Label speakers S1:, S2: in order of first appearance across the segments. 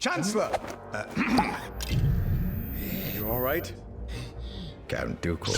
S1: Chancellor! You alright? Count Dooku.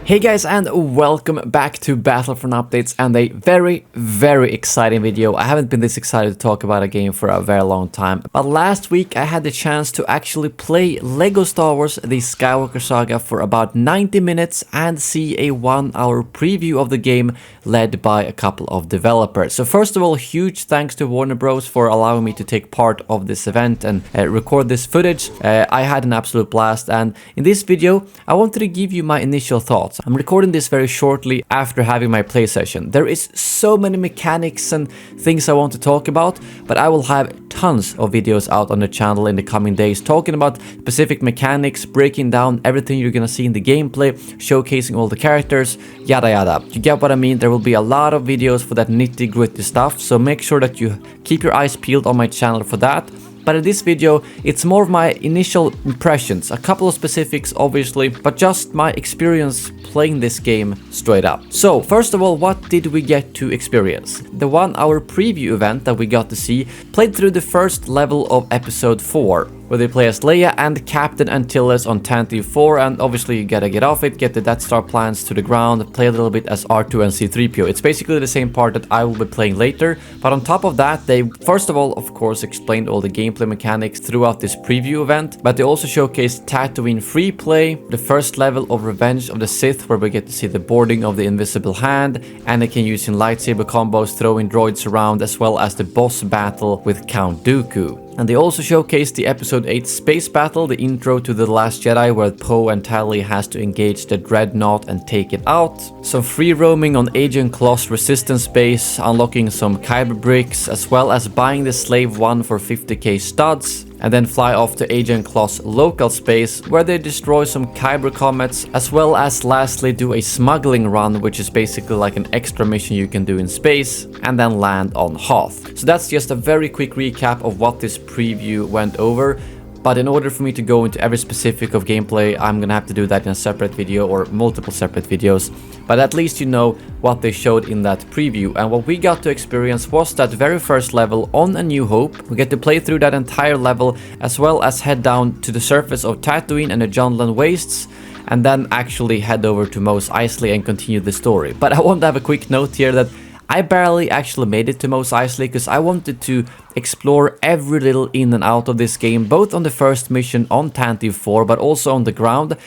S2: Hey guys, and welcome back to Battlefront Updates and a very exciting video. I haven't been this excited to talk about a game for a very long time, but last week I had the chance to actually play LEGO Star Wars The Skywalker Saga for about 90 minutes and see a 1-hour preview of the game led by a couple of developers. So first of all, huge thanks to Warner Bros for allowing me to take part of this event and record this footage. I had an absolute blast, and in this video I wanted to give you my initial thoughts. I'm recording this very shortly after having my play session. There is so many mechanics and things I want to talk about, but I will have tons of videos out on the channel in the coming days talking about specific mechanics, breaking down everything you're gonna see in the gameplay, showcasing all the characters, yada yada. You get what I mean? There will be a lot of videos for that nitty-gritty stuff, so make sure that you keep your eyes peeled on my channel for that. But in this video, it's more of my initial impressions, a couple of specifics obviously, but just my experience playing this game straight up. So, first of all, what did we get to experience? The 1-hour preview event that we got to see played through the first level of episode 4, where they play as Leia and Captain Antilles on Tatooine 4, and obviously you gotta get off it, get the Death Star plans to the ground, play a little bit as R2 and C-3PO. It's basically the same part that I will be playing later, but on top of that, they first of all, of course, explained all the gameplay mechanics throughout this preview event, but they also showcased Tatooine free play, the first level of Revenge of the Sith, where we get to see the boarding of the Invisible Hand, Anakin using lightsaber combos, throwing droids around, as well as the boss battle with Count Dooku. And they also showcased the Episode 8 space battle, the intro to The Last Jedi, where Poe and Tali has to engage the Dreadnought and take it out. Some free roaming on Agent Kloss Resistance base, unlocking some Kyber Bricks, as well as buying the Slave 1 for 50k studs. And then fly off to Agent Kloss local space, where they destroy some Kyber comets, as well as lastly do a smuggling run, which is basically like an extra mission you can do in space, and then land on Hoth. So that's just a very quick recap of what this preview went over. But in order for me to go into every specific of gameplay, I'm gonna have to do that in a separate video or multiple separate videos. But at least you know what they showed in that preview. And what we got to experience was that very first level on A New Hope. We get to play through that entire level, as well as head down to the surface of Tatooine and the Jundland Wastes, and then actually head over to Mos Eisley and continue the story. But I want to have a quick note here that I barely actually made it to Mos Eisley because I wanted to explore every little in and out of this game, both on the first mission on Tatooine 4, but also on the ground.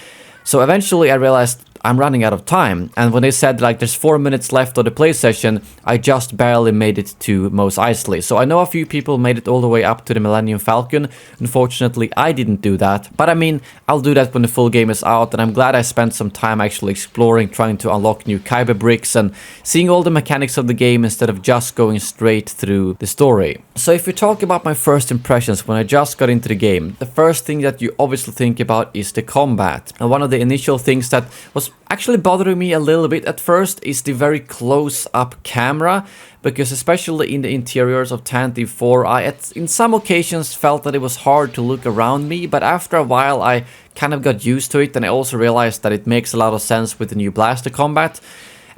S2: So eventually I realized I'm running out of time, and when they said like there's 4 minutes left of the play session, I just barely made it to Mos Eisley. So I know a few people made it all the way up to the Millennium Falcon. Unfortunately, I didn't do that, but I mean, I'll do that when the full game is out, and I'm glad I spent some time actually exploring, trying to unlock new Kyber Bricks and seeing all the mechanics of the game instead of just going straight through the story. So if we talk about my first impressions when I just got into the game, the first thing that you obviously think about is the combat. And one of the initial things that was actually bothering me a little bit at first is the very close-up camera, because especially in the interiors of Tatooine 4, I in some occasions felt that it was hard to look around me, but after a while I kind of got used to it, and I also realized that it makes a lot of sense with the new blaster combat.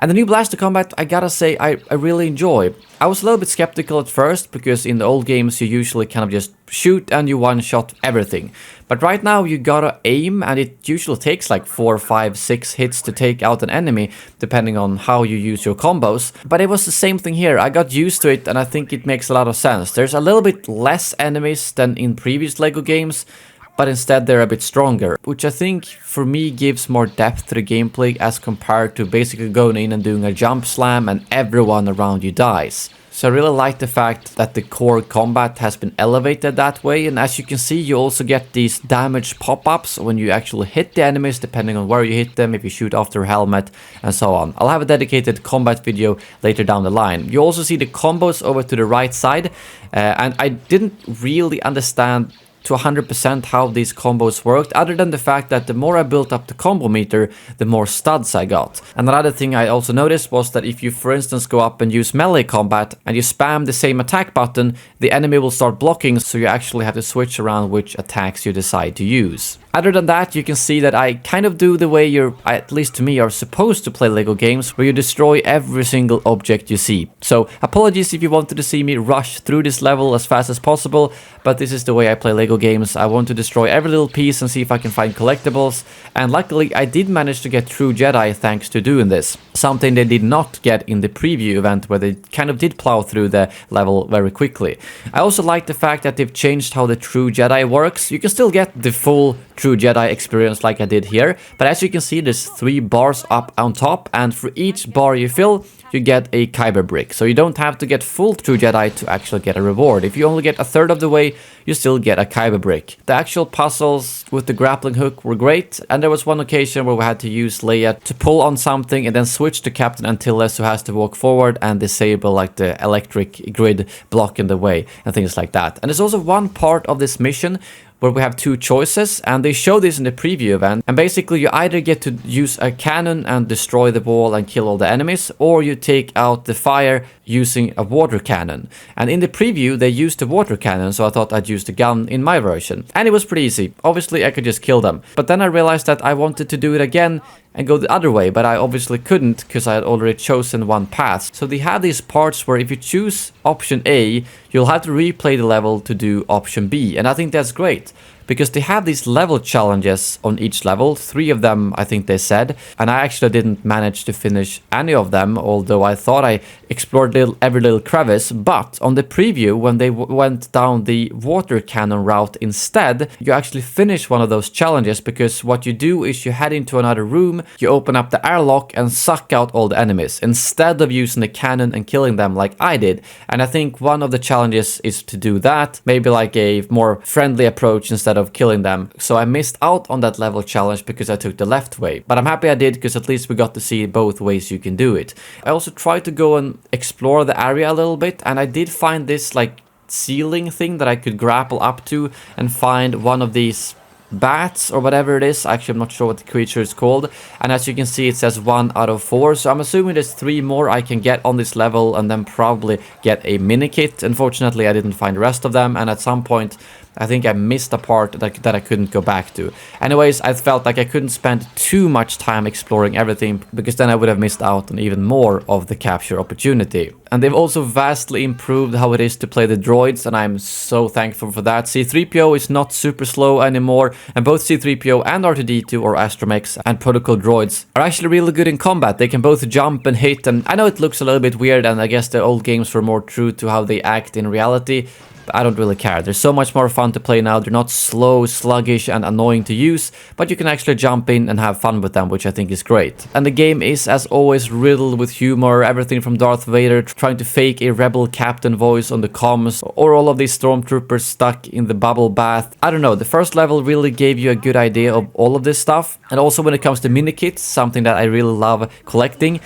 S2: And the new blaster combat, I gotta say, I really enjoy. I was a little bit skeptical at first, because in the old games you usually kind of just shoot and you one-shot everything. But right now you gotta aim, and it usually takes like 4, 5, 6 hits to take out an enemy, depending on how you use your combos. But it was the same thing here. I got used to it, and I think it makes a lot of sense. There's a little bit less enemies than in previous LEGO games, but instead they're a bit stronger, which I think for me gives more depth to the gameplay as compared to basically going in and doing a jump slam and everyone around you dies. So I really like the fact that the core combat has been elevated that way, and as you can see, you also get these damage pop-ups when you actually hit the enemies, depending on where you hit them, if you shoot off their helmet, and so on. I'll have a dedicated combat video later down the line. You also see the combos over to the right side, and I didn't really understand to 100% how these combos worked, other than the fact that the more I built up the combo meter, the more studs I got. And another thing I also noticed was that if you, for instance, go up and use melee combat and you spam the same attack button, the enemy will start blocking, so you actually have to switch around which attacks you decide to use. Other than that, you can see that I kind of do the way you're, at least to me, are supposed to play Lego games, where you destroy every single object you see. So apologies if you wanted to see me rush through this level as fast as possible, but this is the way I play Lego games. I want to destroy every little piece and see if I can find collectibles, and luckily I did manage to get True Jedi thanks to doing this. Something they did not get in the preview event, where they kind of did plow through the level very quickly. I also like the fact that they've changed how the True Jedi works. You can still get the full True Jedi experience like I did here, but as you can see, there's 3 bars up on top, and for each bar you fill, you get a Kyber Brick. So you don't have to get full True Jedi to actually get a reward. If you only get a third of the way, you still get a Kyber Brick. The actual puzzles with the grappling hook were great, and there was one occasion where we had to use Leia to pull on something and then switch to Captain Antilles, who has to walk forward and disable like the electric grid block in the way and things like that. And there's also one part of this mission where we have 2 choices, and they show this in the preview event, and basically you either get to use a cannon and destroy the wall and kill all the enemies, or you take out the fire using a water cannon. And in the preview they used the water cannon, so I thought I'd use the gun in my version, and it was pretty easy. Obviously I could just kill them, but then I realized that I wanted to do it again and go the other way, but I obviously couldn't because I had already chosen one path. So they have these parts where if you choose option A, you'll have to replay the level to do option B, and I think that's great, because they have these level challenges on each level, 3 of them I think they said, and I actually didn't manage to finish any of them, although I thought I explored every little crevice. But on the preview, when they went down the water cannon route instead, you actually finish one of those challenges, because what you do is you head into another room, you open up the airlock and suck out all the enemies, instead of using the cannon and killing them like I did. And I think one of the challenges is to do that, maybe like a more friendly approach instead of killing them. So I missed out on that level challenge because I took the left way, but I'm happy I did, because at least we got to see both ways you can do it. I also tried to go and explore the area a little bit, and I did find this like ceiling thing that I could grapple up to and find one of these bats or whatever it is. Actually, I'm not sure what the creature is called, and as you can see it says 1 out of 4, so I'm assuming there's 3 more I can get on this level and then probably get a mini kit. Unfortunately I didn't find the rest of them, and at some point I think I missed a part that I couldn't go back to. Anyways, I felt like I couldn't spend too much time exploring everything, because then I would have missed out on even more of the capture opportunity. And they've also vastly improved how it is to play the droids, and I'm so thankful for that. C-3PO is not super slow anymore, and both C-3PO and R2-D2 or Astromechs and protocol droids are actually really good in combat. They can both jump and hit, and I know it looks a little bit weird, and I guess the old games were more true to how they act in reality, but I don't really care. They're so much more fun to play now. They're not slow, sluggish and annoying to use, but you can actually jump in and have fun with them, which I think is great. And the game is, as always, riddled with humor. Everything from Darth Vader trying to fake a rebel captain voice on the comms, or all of these stormtroopers stuck in the bubble bath. I don't know, the first level really gave you a good idea of all of this stuff. And also when it comes to mini kits, something that I really love collecting,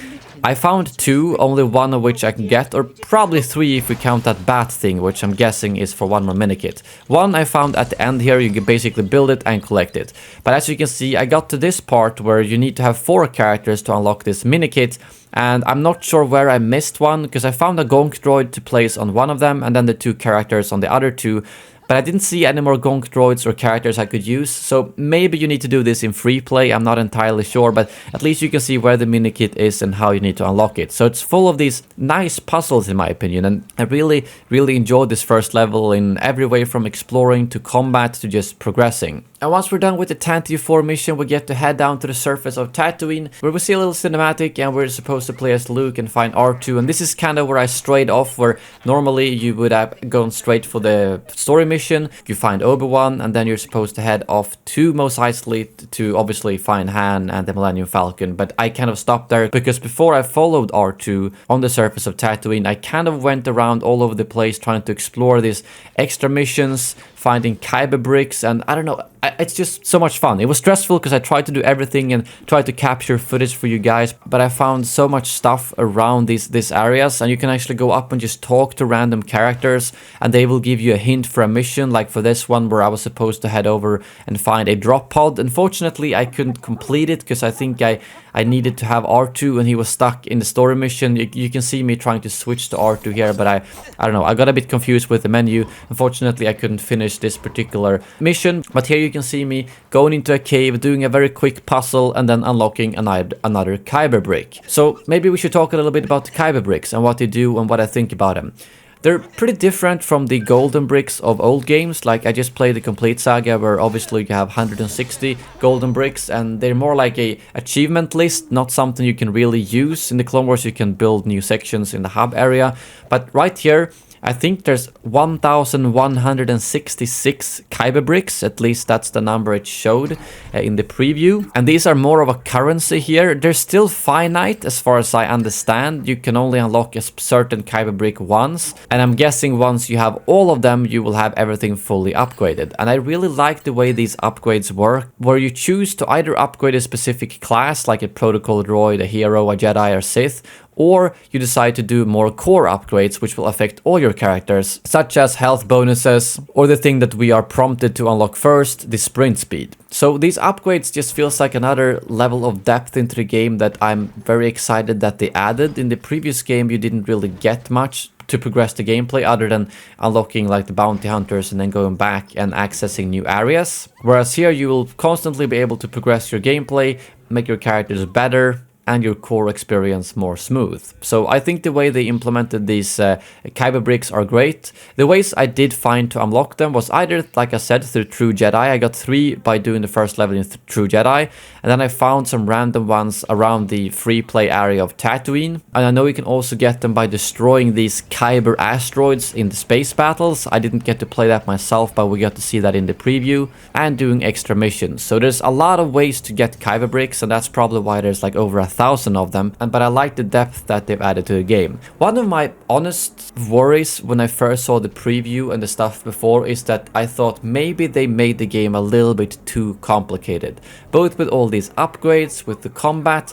S2: I found 2, only one of which I can get, or probably 3 if we count that bat thing, which I'm guessing is for one more minikit. One I found at the end here, you can basically build it and collect it. But as you can see, I got to this part where you need to have 4 characters to unlock this minikit, and I'm not sure where I missed one, because I found a gonk droid to place on one of them, and then the 2 characters on the other 2. But I didn't see any more gonk droids or characters I could use, so maybe you need to do this in free play, I'm not entirely sure, but at least you can see where the minikit is and how you need to unlock it. So it's full of these nice puzzles in my opinion, and I really enjoyed this first level in every way, from exploring to combat to just progressing. And once we're done with the Tantive 4 mission, we get to head down to the surface of Tatooine, where we see a little cinematic, and we're supposed to play as Luke and find R2, and this is kind of where I strayed off, where normally you would have gone straight for the story mission, you find Obi-Wan, and then you're supposed to head off to Mos Eisley to obviously find Han and the Millennium Falcon. But I kind of stopped there, because before I followed R2 on the surface of Tatooine, I kind of went around all over the place trying to explore these extra missions, finding Kyber Bricks, and I don't know, it's just so much fun. It was stressful because I tried to do everything and tried to capture footage for you guys, but I found so much stuff around these areas, and you can actually go up and just talk to random characters, and they will give you a hint for a mission, like for this one where I was supposed to head over and find a drop pod. Unfortunately, I couldn't complete it because I think I I needed to have R2 and he was stuck in the story mission. You can see me trying to switch to R2 here, but I don't know, I got a bit confused with the menu. Unfortunately, I couldn't finish this particular mission, but here you can see me going into a cave, doing a very quick puzzle, and then unlocking another Kyber Brick. So maybe we should talk a little bit about the Kyber Bricks and what they do and what I think about them. They're pretty different from the golden bricks of old games. Like, I just played the complete saga where obviously you have 160 golden bricks, and they're more like a achievement list, not something you can really use. In the Clone Wars you can build new sections in the hub area, but right here I think there's 1,166 Kyber Bricks, at least that's the number it showed in the preview. And these are more of a currency here. They're still finite as far as I understand. You can only unlock a certain Kyber Brick once. And I'm guessing once you have all of them, you will have everything fully upgraded. And I really like the way these upgrades work, where you choose to either upgrade a specific class, like a protocol droid, a hero, a Jedi, or Sith, or you decide to do more core upgrades which will affect all your characters, such as health bonuses, or the thing that we are prompted to unlock first, the sprint speed. So these upgrades just feels like another level of depth into the game that I'm very excited that they added. In the previous game you didn't really get much to progress the gameplay other than unlocking like the bounty hunters and then going back and accessing new areas. Whereas here you will constantly be able to progress your gameplay, make your characters better, and your core experience more smooth. So I think the way they implemented these Kyber Bricks are great. The ways I did find to unlock them was either, like I said, through True Jedi. I got 3 by doing the first level in True Jedi, and then I found some random ones around the free play area of Tatooine. And I know you can also get them by destroying these Kyber asteroids in the space battles. I didn't get to play that myself, but we got to see that in the preview, and doing extra missions. So there's a lot of ways to get Kyber Bricks, and that's probably why there's like over 1,000 of them, but I like the depth that they've added to the game. One of my honest worries when I first saw the preview and the stuff before is that I thought maybe they made the game a little bit too complicated, both with all these upgrades, with the combat,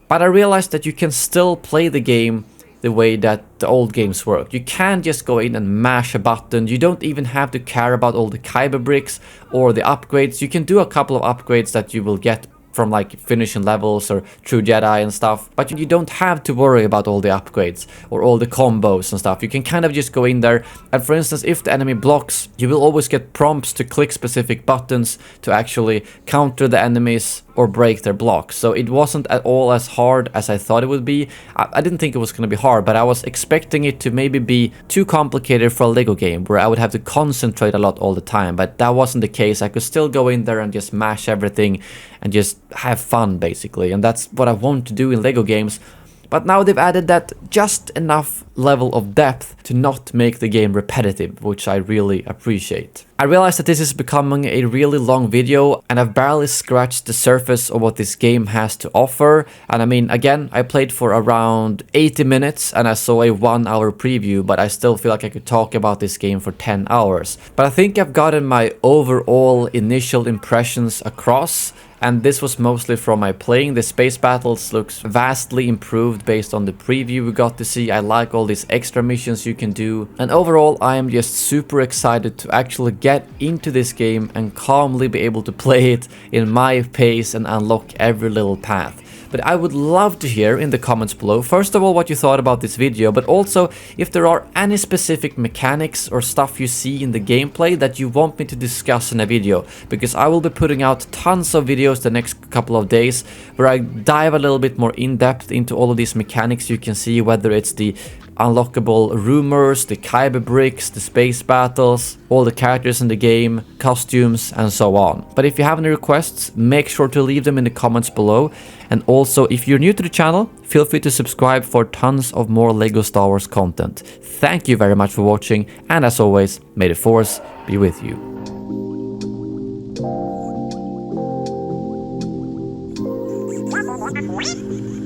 S2: but I realized that you can still play the game the way that the old games work. You can just go in and mash a button. You don't even have to care about all the Kyber Bricks or the upgrades. You can do a couple of upgrades that you will get from like finishing levels or True Jedi and stuff, but you don't have to worry about all the upgrades or all the combos and stuff. You can kind of just go in there, and for instance, if the enemy blocks, you will always get prompts to click specific buttons to actually counter the enemies or break their blocks. So it wasn't at all as hard as I thought it would be. I didn't think it was going to be hard, but I was expecting it to maybe be too complicated for a Lego game where I would have to concentrate a lot all the time, but that wasn't the case. I could still go in there and just mash everything and just have fun basically, and that's what I want to do in Lego games. But now they've added that just enough level of depth to not make the game repetitive, which I really appreciate. I realize that this is becoming a really long video, and I've barely scratched the surface of what this game has to offer. And I mean, again, I played for around 80 minutes and I saw a 1-hour preview, but I still feel like I could talk about this game for 10 hours. But I think I've gotten my overall initial impressions across. And this was mostly from my playing. The space battles looks vastly improved based on the preview we got to see. I like all these extra missions you can do. And overall, I am just super excited to actually get into this game and calmly be able to play it in my pace and unlock every little path. But I would love to hear in the comments below, first of all, what you thought about this video, but also if there are any specific mechanics or stuff you see in the gameplay that you want me to discuss in a video, because I will be putting out tons of videos the next couple of days where I dive a little bit more in depth into all of these mechanics you can see, whether it's the unlockable rumors, the Kyber Bricks, the space battles, all the characters in the game, costumes, and so on. But if you have any requests, make sure to leave them in the comments below. And also, if you're new to the channel, feel free to subscribe for tons of more LEGO Star Wars content. Thank you very much for watching, and as always, may the Force be with you.
S3: What?